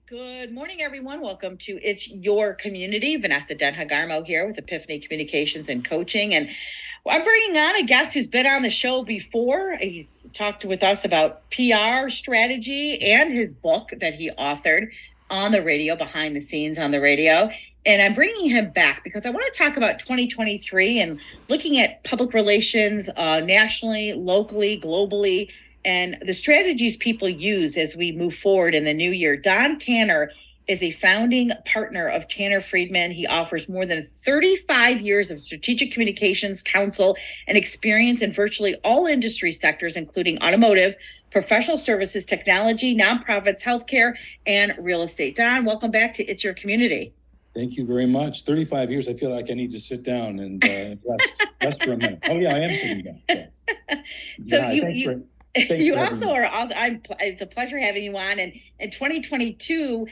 Good morning, everyone. Welcome to It's Your Community. Vanessa Denha Garmo here with Epiphany Communications and Coaching. And I'm bringing on a guest who's been on the show before. He's talked with us about PR strategy and his book that he authored on the radio, behind the scenes on the radio. And I'm bringing him back because I want to talk about 2023 and looking at public relations nationally, locally, globally, and the strategies people use as we move forward in the new year. Don Tanner is a founding partner of Tanner Friedman. He offers more than 35 years of strategic communications, counsel, and experience in virtually all industry sectors, including automotive, professional services, technology, nonprofits, healthcare, and real estate. Don, welcome back to It's Your Community. Thank you very much. 35 years, I feel like I need to sit down and rest for a minute. Oh, yeah, I am sitting down. So you also are, it's a pleasure having you on. And in 2022,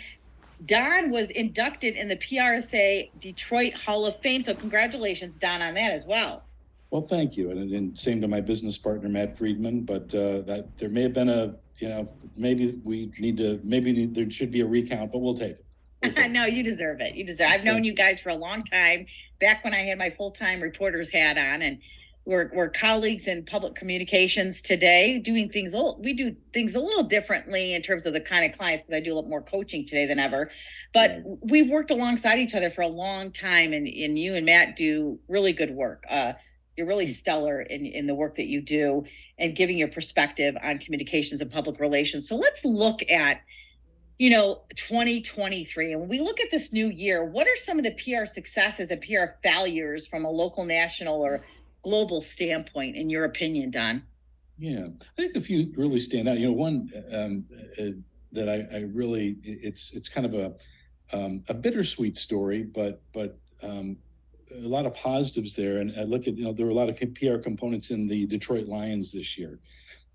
Don was inducted in the PRSA Detroit Hall of Fame. So congratulations, Don, on that as well. Well, thank you. And same to my business partner, Matt Friedman. But that there may have been maybe there should be a recount, but we'll take it. No, you deserve it. I've known you guys for a long time, back when I had my full-time reporter's hat on, and we're colleagues in public communications today, we do things a little differently in terms of the kind of clients, because I do a lot more coaching today than ever. But we've worked alongside each other for a long time, and you and Matt do really good work. You're really stellar in the work that you do and giving your perspective on communications and public relations. So let's look at 2023. And when we look at this new year, what are some of the PR successes and PR failures from a local, national, or global standpoint, in your opinion, Don? Yeah, I think a few really stand out. One that I really, it's kind of a bittersweet story, but a lot of positives there. And I look at, there were a lot of PR components in the Detroit Lions this year.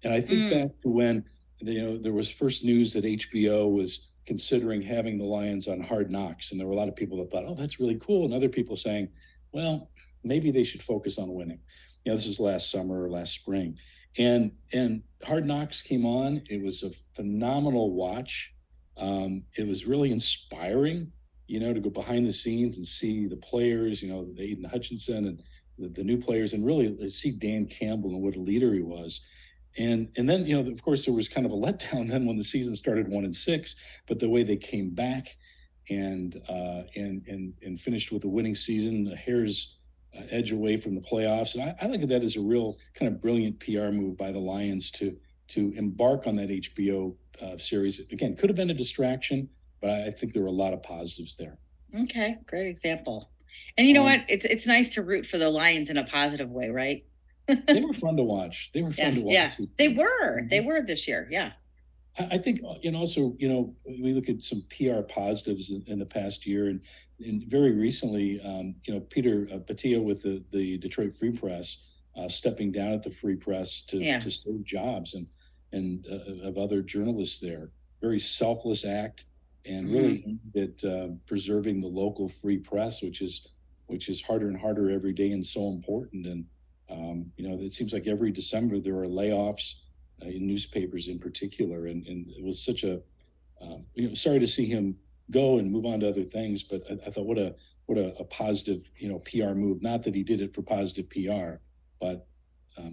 And I think back to when there was first news that HBO was considering having the Lions on Hard Knocks. And there were a lot of people that thought, oh, that's really cool. And other people saying, well, maybe they should focus on winning. This is last summer or last spring. And Hard Knocks came on. It was a phenomenal watch. It was really inspiring, to go behind the scenes and see the players, the Aiden Hutchinson and the new players, and really see Dan Campbell and what a leader he was. And then, of course, there was kind of a letdown then when the season started 1-6, but the way they came back and finished with a winning season, a hair's edge away from the playoffs. And I look at that as a real kind of brilliant PR move by the Lions to embark on that HBO series. Again, could have been a distraction, but I think there were a lot of positives there. Okay, great example. And you know what? It's nice to root for the Lions in a positive way, right? They were fun to watch. Yeah, they were this year. Yeah. I think, also, we look at some PR positives in the past year, and very recently, Peter Patia with the Detroit Free Press, stepping down at the Free Press to save jobs and of other journalists there. Very selfless act, and really aimed at preserving the local free press, which is harder and harder every day and so important. And it seems like every December there are layoffs in newspapers in particular, and it was such a sorry to see him go and move on to other things, but I thought what a positive PR move. Not that he did it for positive PR, but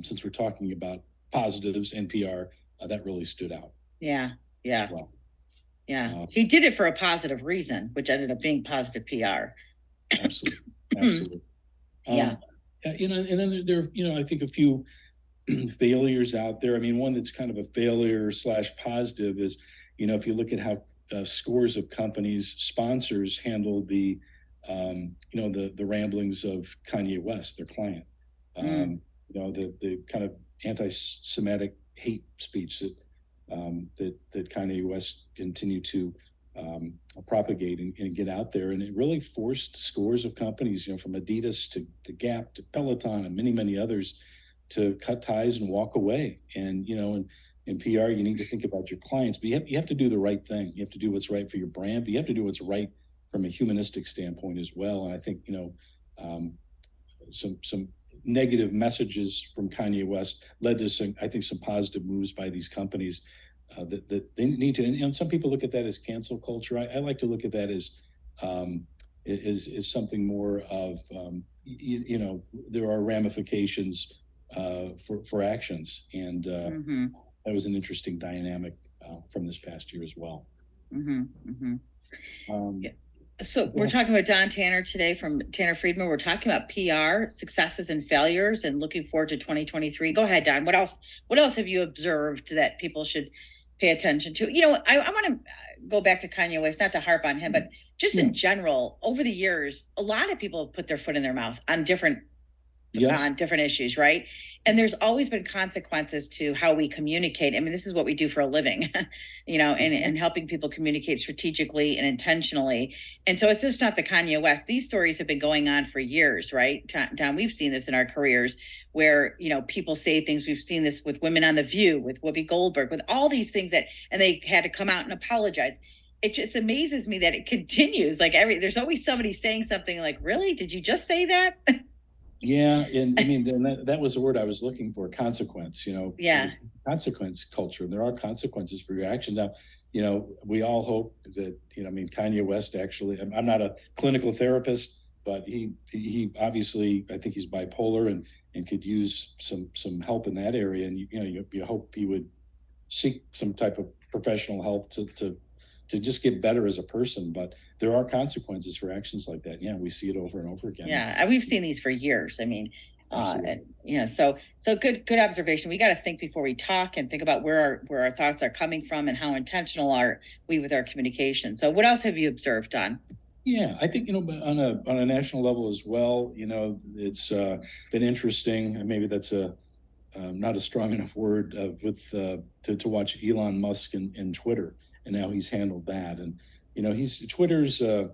since we're talking about positives and PR, that really stood out. Yeah. Well. Yeah, he did it for a positive reason, which ended up being positive PR. Absolutely. Yeah. And then there I think a few failures out there. I mean, one that's kind of a failure / positive is, if you look at how scores of companies, sponsors handled the ramblings of Kanye West, their client. The kind of anti-Semitic hate speech that Kanye West continued to propagate and get out there, and it really forced scores of companies, from Adidas to Gap to Peloton and many others, to cut ties and walk away. And in PR, you need to think about your clients, but you have to do the right thing. You have to do what's right for your brand, but you have to do what's right from a humanistic standpoint as well. And I think some negative messages from Kanye West led to some positive moves by these companies. that they need to. And some people look at that as cancel culture. I like to look at that as is something more of there are ramifications for actions, and that was an interesting dynamic from this past year as well. Yeah. So we're talking with Don Tanner today from Tanner Friedman. We're talking about PR successes and failures and looking forward to 2023. Go ahead, Don. What else have you observed that people should pay attention to? I want to go back to Kanye West, not to harp on him, but just in general, over the years, a lot of people have put their foot in their mouth on different issues, right? And there's always been consequences to how we communicate. I mean, this is what we do for a living, and helping people communicate strategically and intentionally. And so it's just not the Kanye West. These stories have been going on for years, right? Don, we've seen this in our careers where, people say things. We've seen this with women on The View, with Whoopi Goldberg, with all these things and they had to come out and apologize. It just amazes me that it continues. Like there's always somebody saying something like, really? Did you just say that? Yeah, and I mean that was the word I was looking for, consequence. Yeah, consequence culture. There are consequences for your actions. Now, we all hope that Kanye West actually. I'm not a clinical therapist, but he obviously, I think he's bipolar and could use some help in that area. And you hope he would seek some type of professional help to just get better as a person. But there are consequences for actions like that. Yeah, we see it over and over again. Yeah, we've seen these for years. I mean, so good observation. We got to think before we talk and think about where our thoughts are coming from and how intentional are we with our communication. So what else have you observed, Don? Yeah, I think on a national level as well. It's been interesting, and maybe that's not a strong enough word to watch Elon Musk and Twitter, and how he's handled that. And Twitter's a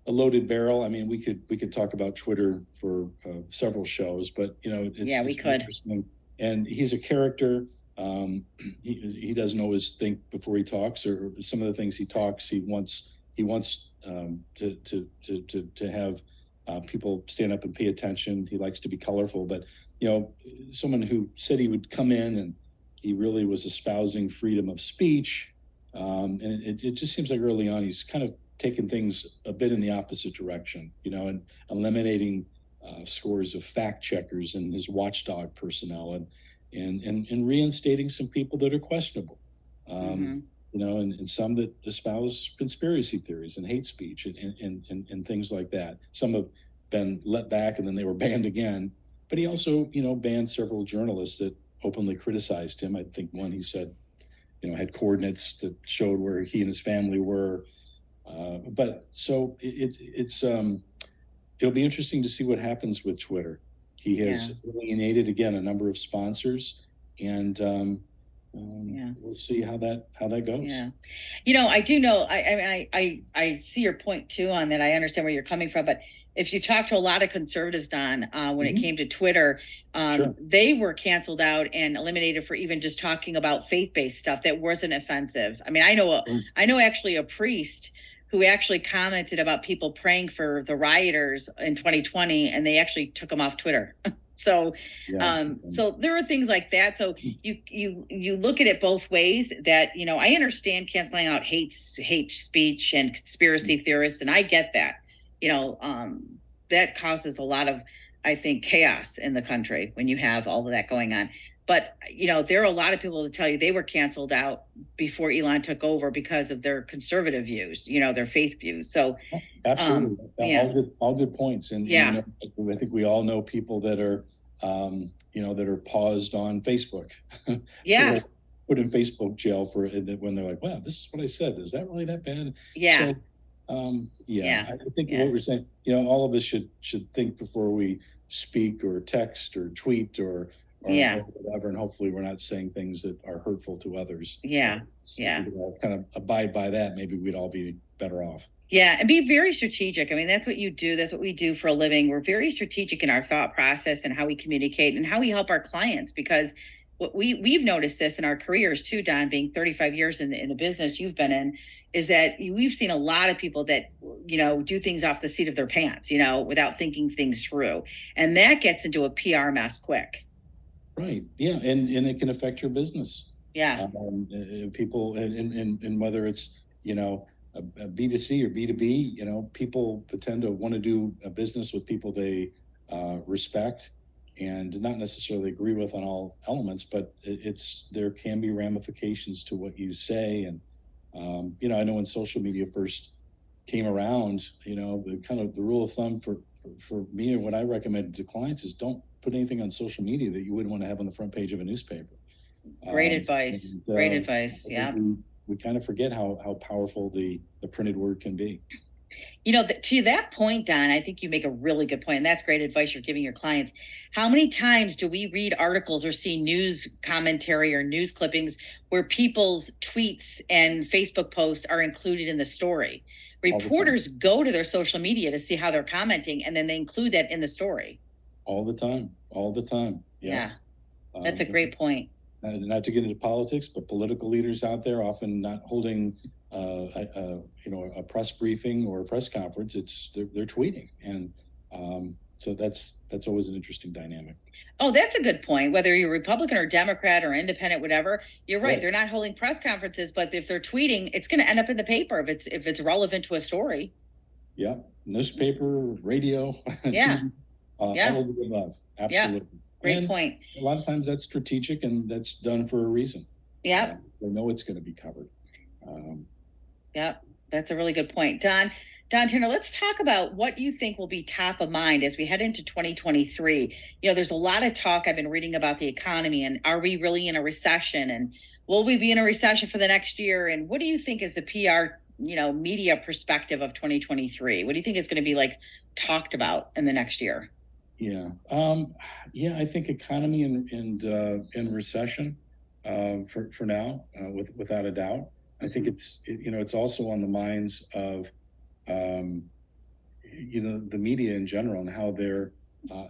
loaded barrel. I mean, we could talk about Twitter for several shows, but we could. Interesting. And he's a character. He doesn't always think before he talks, or some of the things he talks, he wants to have people stand up and pay attention. He likes to be colorful, but someone who said he would come in and he really was espousing freedom of speech. And it just seems like early on he's kind of taken things a bit in the opposite direction, and eliminating scores of fact checkers and his watchdog personnel, and reinstating some people that are questionable, and some that espouse conspiracy theories and hate speech and things like that. Some have been let back and then they were banned again. But he also, banned several journalists that openly criticized him. I think one he said, had coordinates that showed where he and his family were. But so it'll be interesting to see what happens with Twitter. He has alienated again a number of sponsors, and we'll see how that goes. Yeah, I do know. I see your point too on that. I understand where you're coming from, but if you talk to a lot of conservatives, Don, when it came to Twitter, they were canceled out and eliminated for even just talking about faith-based stuff that wasn't offensive. I mean, I know actually a priest who actually commented about people praying for the rioters in 2020, and they actually took him off Twitter. So there are things like that. So you look at it both ways. That I understand canceling out hate speech and conspiracy theorists, and I get that. That causes a lot of, I think, chaos in the country when you have all of that going on. But, there are a lot of people that tell you they were canceled out before Elon took over because of their conservative views, their faith views. So absolutely. All good points. And I think we all know people that are, that are paused on Facebook. Put in Facebook jail for when they're like, wow, this is what I said. Is that really that bad? Yeah. So, I think what we're saying, all of us should think before we speak or text or tweet or whatever, and hopefully we're not saying things that are hurtful to others. So we could all kind of abide by that. Maybe we'd all be better off. Yeah, and be very strategic. I mean, that's what you do. That's what we do for a living. We're very strategic in our thought process and how we communicate and how we help our clients, because what we've noticed this in our careers too, Don, being 35 years in the business you've been in, is that we've seen a lot of people that, do things off the seat of their pants, without thinking things through. And that gets into a PR mess quick. Right. Yeah. And it can affect your business. Yeah. People, and whether it's, a B2C or B2B, people that tend to want to do a business with people they respect and not necessarily agree with on all elements, but there can be ramifications to what you say. And, I know when social media first came around, the kind of the rule of thumb for me and what I recommend to clients is don't put anything on social media that you wouldn't want to have on the front page of a newspaper. Great advice. And, Great advice. Yeah. we kind of forget how powerful the printed word can be. To that point, Don, I think you make a really good point, and that's great advice you're giving your clients. How many times do we read articles or see news commentary or news clippings where people's tweets and Facebook posts are included in the story? Reporters go to their social media to see how they're commenting, and then they include that in the story. All the time. Yeah. That's a great point. Not to get into politics, but political leaders out there often not holding a press briefing or a press conference. They're tweeting, and so that's always an interesting dynamic. Oh, that's a good point. Whether you're Republican or Democrat or independent, whatever, you're right. They're not holding press conferences, but if they're tweeting, it's going to end up in the paper if it's relevant to a story. Yeah, newspaper, radio, yeah, TV, all of the above. Absolutely. Yeah. Great point. A lot of times that's strategic and that's done for a reason. Yeah. They know it's going to be covered. Yeah, that's a really good point. Don Tanner, let's talk about what you think will be top of mind as we head into 2023. There's a lot of talk I've been reading about the economy, and are we really in a recession, and will we be in a recession for the next year? And what do you think is the PR, media perspective of 2023? What do you think is going to be like talked about in the next year? Yeah. I think economy and recession for now, without a doubt. I think it's also on the minds of the media in general and how they're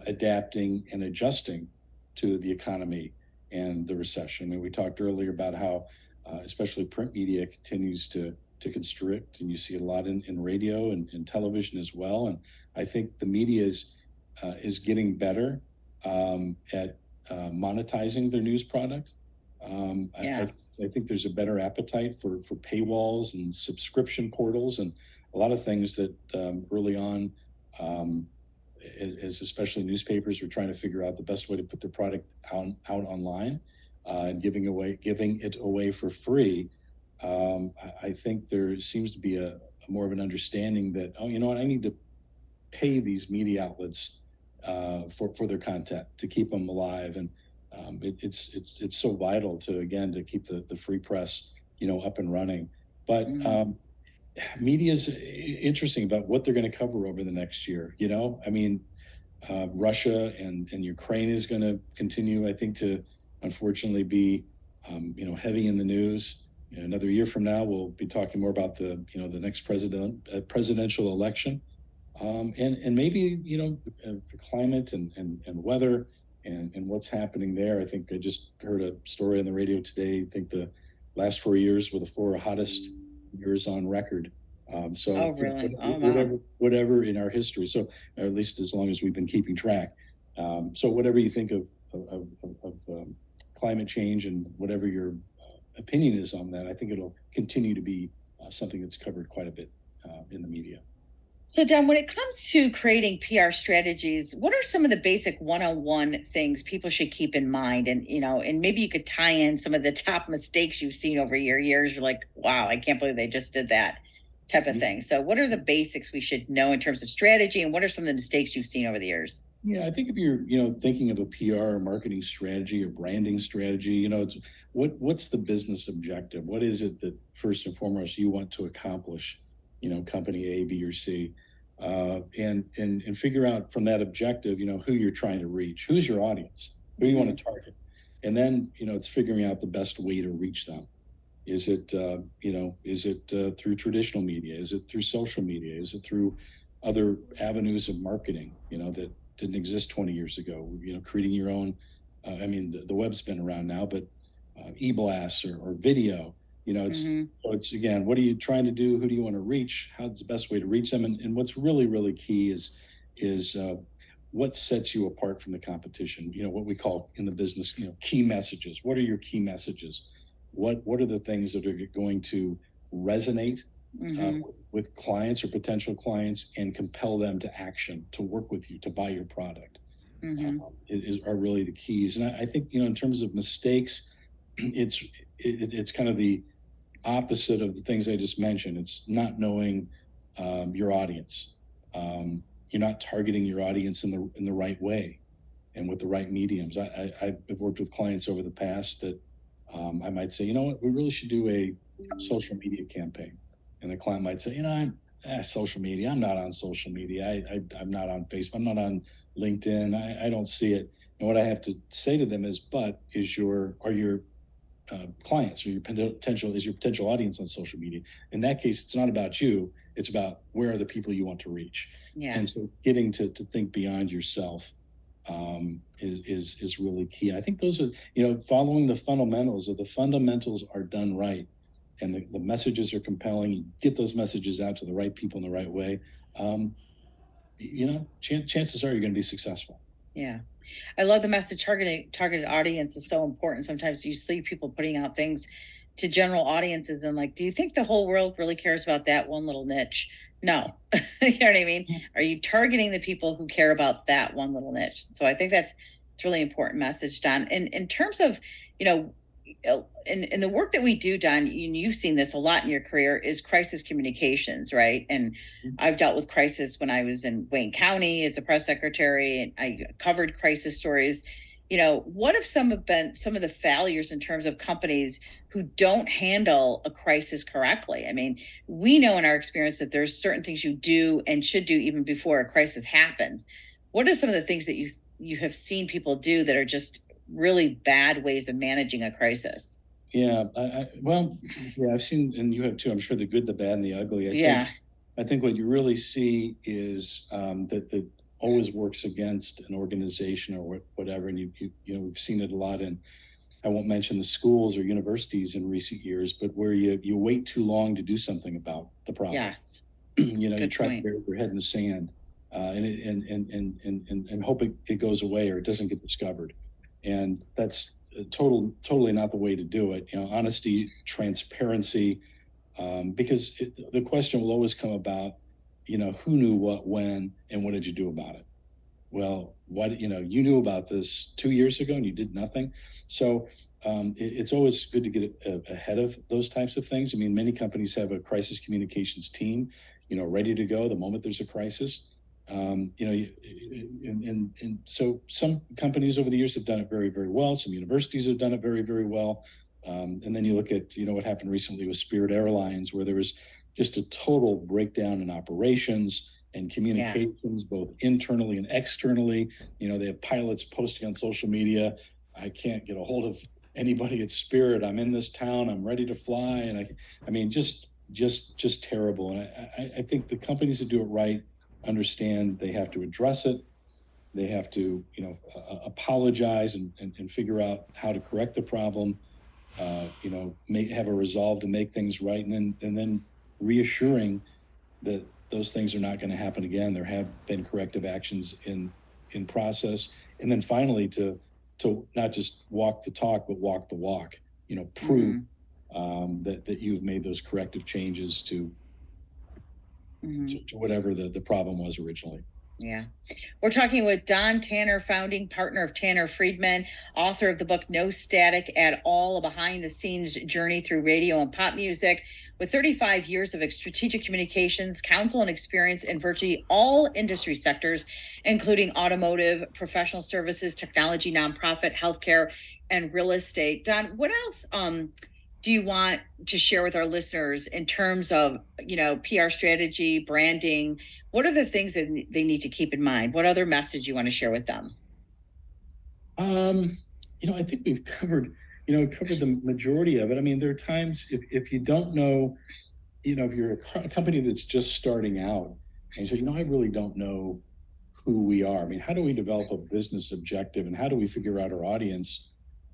adapting and adjusting to the economy and the recession. And we talked earlier about how especially print media continues to constrict, and you see a lot in radio and television as well. And I think the media is getting better at monetizing their news product. I think there's a better appetite for paywalls and subscription portals and a lot of things that early on, as especially newspapers were trying to figure out the best way to put their product out online and giving it away for free. I think there seems to be a more of an understanding that, I need to pay these media outlets for their content to keep them alive. And it's so vital to keep the free press, up and running. But media is interesting about what they're going to cover over the next year. Russia and Ukraine is going to continue, I think, to unfortunately be, heavy in the news. Another year from now, we'll be talking more about the next presidential election, and maybe the climate and weather and what's happening there. I think I just heard a story on the radio today. I think the last 4 years were the 4 hottest years on record. Oh, really? Whatever in our history. So, or at least as long as we've been keeping track. So whatever you think of climate change and whatever your opinion is on that, I think it'll continue to be something that's covered quite a bit in the media. So, Don, when it comes to creating PR strategies, what are some of the basic one-on-one things people should keep in mind? And, and maybe you could tie in some of the top mistakes you've seen over your years. You're like, wow, I can't believe they just did that type of thing. So what are the basics we should know in terms of strategy, and what are some of the mistakes you've seen over the years? Yeah, I think if you're, thinking of a PR or marketing strategy or branding strategy, it's what's the business objective? What is it that first and foremost you want to accomplish? Company A, B, or C, and figure out from that objective, who you're trying to reach, who's your audience, who you want to target, and then it's figuring out the best way to reach them. Is it through traditional media? Is it through social media? Is it through other avenues of marketing, that didn't exist 20 years ago? Creating your own. The web's been around now, but e-blasts or video. So it's again, what are you trying to do? Who do you want to reach? How's the best way to reach them? And what's really, really key is what sets you apart from the competition. What we call in the business, key messages. What are your key messages? what are the things that are going to resonate Mm-hmm. with clients or potential clients and compel them to action, to work with you, to buy your product, Mm-hmm. are really the keys. And I think, in terms of mistakes, it's kind of the opposite of the things I just mentioned. It's not knowing your audience. You're not targeting your audience in the right way and with the right mediums. I've worked with clients over the past that I might say, you know what, we really should do a social media campaign. And the client might say, social media, I'm not on social media. I'm not on Facebook. I'm not on LinkedIn. I don't see it. And what I have to say to them is, but are your clients or is your potential audience on social media? In that case, it's not about you. It's about where are the people you want to reach. Yeah. And so getting to think beyond yourself is really key. I think those are, following the fundamentals. If the fundamentals are done right and the messages are compelling, you get those messages out to the right people in the right way, chances are you're going to be successful. Yeah. I love the message. Targeted audience is so important. Sometimes you see people putting out things to general audiences and like, do you think the whole world really cares about that one little niche? No. You know what I mean? Are you targeting the people who care about that one little niche? So I think it's really important message, Don. And in terms of, you know, in the work that we do, Don, you've seen this a lot in your career, is crisis communications, right? And I've dealt with crisis when I was in Wayne County as a press secretary, and I covered crisis stories. What have some of the failures in terms of companies who don't handle a crisis correctly? I mean, we know in our experience that there's certain things you do and should do even before a crisis happens. What are some of the things that you have seen people do that are just really bad ways of managing a crisis? Yeah, well, yeah, I've seen, and you have too, I'm sure, the good, the bad, and the ugly. Yeah. I think what you really see is that always works against an organization or whatever. And we've seen it a lot in, I won't mention the schools or universities in recent years, but where you wait too long to do something about the problem. Yes. You try to bury your head in the sand and hope it goes away or it doesn't get discovered. And that's totally not the way to do it. Honesty, transparency, because the question will always come about, who knew what, when, and what did you do about it? Well, you knew about this 2 years ago and you did nothing. So it's always good to get ahead of those types of things. I mean, many companies have a crisis communications team, ready to go the moment there's a crisis. And so some companies over the years have done it very, very well. Some universities have done it very, very well. And then you look at, what happened recently with Spirit Airlines, where there was just a total breakdown in operations and communications, both internally and externally. They have pilots posting on social media, I can't get a hold of anybody at Spirit. I'm in this town. I'm ready to fly. And I mean, just terrible. And I think the companies that do it right understand they have to address it. They have to, apologize and figure out how to correct the problem. Have a resolve to make things right, and then reassuring that those things are not going to happen again. There have been corrective actions in process, and then finally to not just walk the talk but walk the walk. Prove that you've made those corrective changes to whatever the problem was originally. Yeah. We're talking with Don Tanner, founding partner of Tanner Friedman, author of the book No Static at All, a behind the scenes journey through radio and pop music. With 35 years of strategic communications, counsel, and experience in virtually all industry sectors, including automotive, professional services, technology, nonprofit, healthcare, and real estate. Don, what else do you want to share with our listeners in terms of, PR strategy, branding? What are the things that they need to keep in mind? What other message you want to share with them? I think we've covered the majority of it. I mean, there are times if you don't know, if you're a company that's just starting out and you say, I really don't know who we are. I mean, how do we develop a business objective and how do we figure out our audience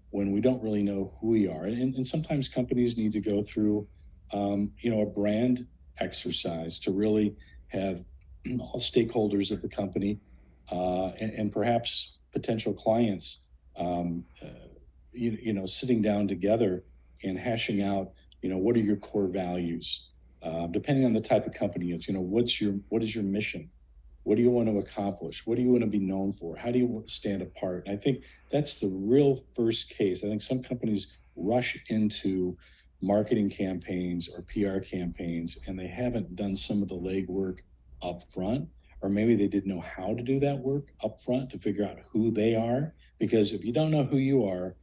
when we don't really know who we are? And sometimes companies need to go through, a brand exercise to really have all stakeholders of the company and perhaps potential clients, sitting down together and hashing out, what are your core values? Depending on the type of company it's, what is your mission? What do you want to accomplish? What do you want to be known for? How do you stand apart? And I think that's the real first case. I think some companies rush into marketing campaigns or PR campaigns, and they haven't done some of the legwork up front, or maybe they didn't know how to do that work up front to figure out who they are. Because if you don't know who you are,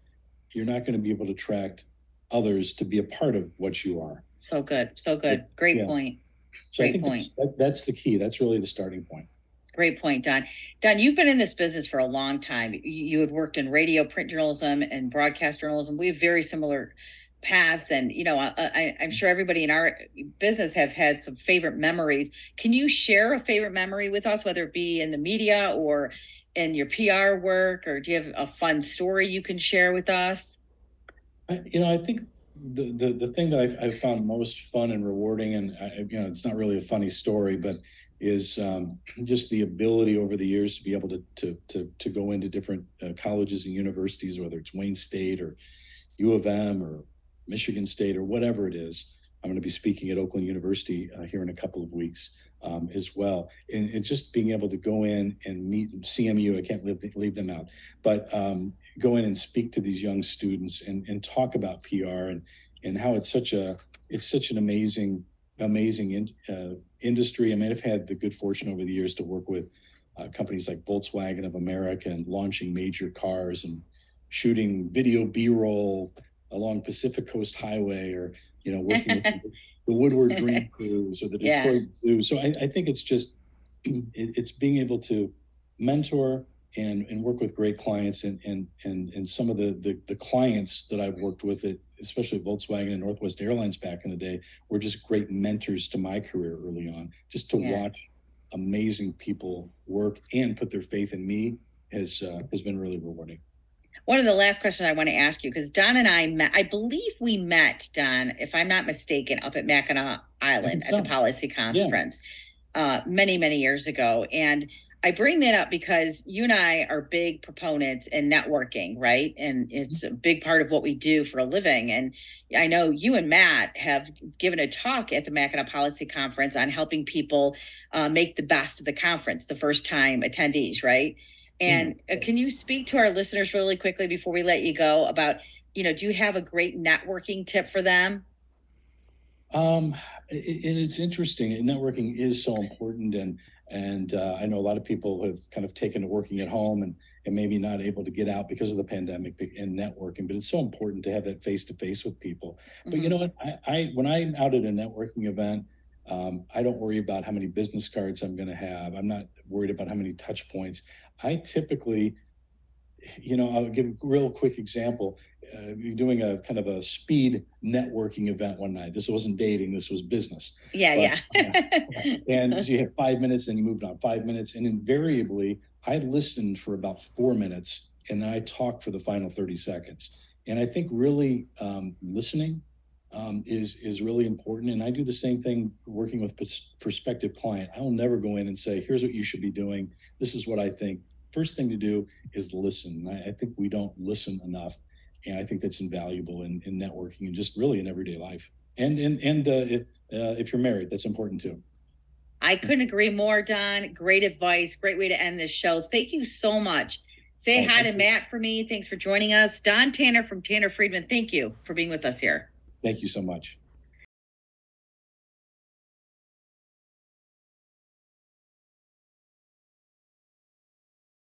you're not going to be able to attract others to be a part of what you are. So good. So good. Great Yeah. point. So I Great think point. that's the key. That's really the starting point. Great point, Don. Don, you've been in this business for a long time. You had worked in radio, print journalism, and broadcast journalism. We have very similar paths, and I'm sure everybody in our business has had some favorite memories. Can you share a favorite memory with us, whether it be in the media or in your PR work, or do you have a fun story you can share with us? I think the thing that I've found most fun and rewarding, and it's not really a funny story, but is just the ability over the years to be able to go into different colleges and universities, whether it's Wayne State or U of M or Michigan State or whatever it is. I'm going to be speaking at Oakland University here in a couple of weeks as well. And just being able to go in and meet CMU, I can't leave them out, but go in and speak to these young students and talk about PR and how it's such an amazing industry. I mean, I've had the good fortune over the years to work with companies like Volkswagen of America and launching major cars and shooting video B-roll along Pacific Coast Highway, or working with the Woodward Dream Cruise or the Detroit Zoo. So I think it's just it's being able to mentor and work with great clients, and some of the clients that I've worked with, especially Volkswagen and Northwest Airlines back in the day, were just great mentors to my career early on. Just to watch amazing people work and put their faith in me has been really rewarding. One of the last questions I want to ask you, because Don and I met, I believe we met, Don, if I'm not mistaken, up at Mackinac Island at the policy conference many, many years ago. And I bring that up because you and I are big proponents in networking, right? And it's a big part of what we do for a living. And I know you and Matt have given a talk at the Mackinac Policy Conference on helping people make the best of the conference, the first time attendees, right? And can you speak to our listeners really quickly before we let you go about, do you have a great networking tip for them? And it's interesting. Networking is so important, and I know a lot of people have kind of taken to working at home and maybe not able to get out because of the pandemic and networking. But it's so important to have that face to face with people. But you know what? I when I'm out at a networking event, I don't worry about how many business cards I'm going to have. I'm not worried about how many touch points. I typically, I'll give a real quick example. Doing a kind of a speed networking event one night. This wasn't dating, this was business. Yeah. And so you had 5 minutes, then you moved on 5 minutes. And invariably, I listened for about 4 minutes and then I talked for the final 30 seconds. And I think really listening is really important. And I do the same thing working with prospective client. I will never go in and say, here's what you should be doing. This is what I think. First thing to do is listen. I think we don't listen enough. And I think that's invaluable in networking and just really in everyday life. And if you're married, that's important too. I couldn't agree more, Don. Great advice. Great way to end this show. Thank you so much. Say hi to Matt for me. Thanks for joining us. Don Tanner from Tanner Friedman, thank you for being with us here. Thank you so much.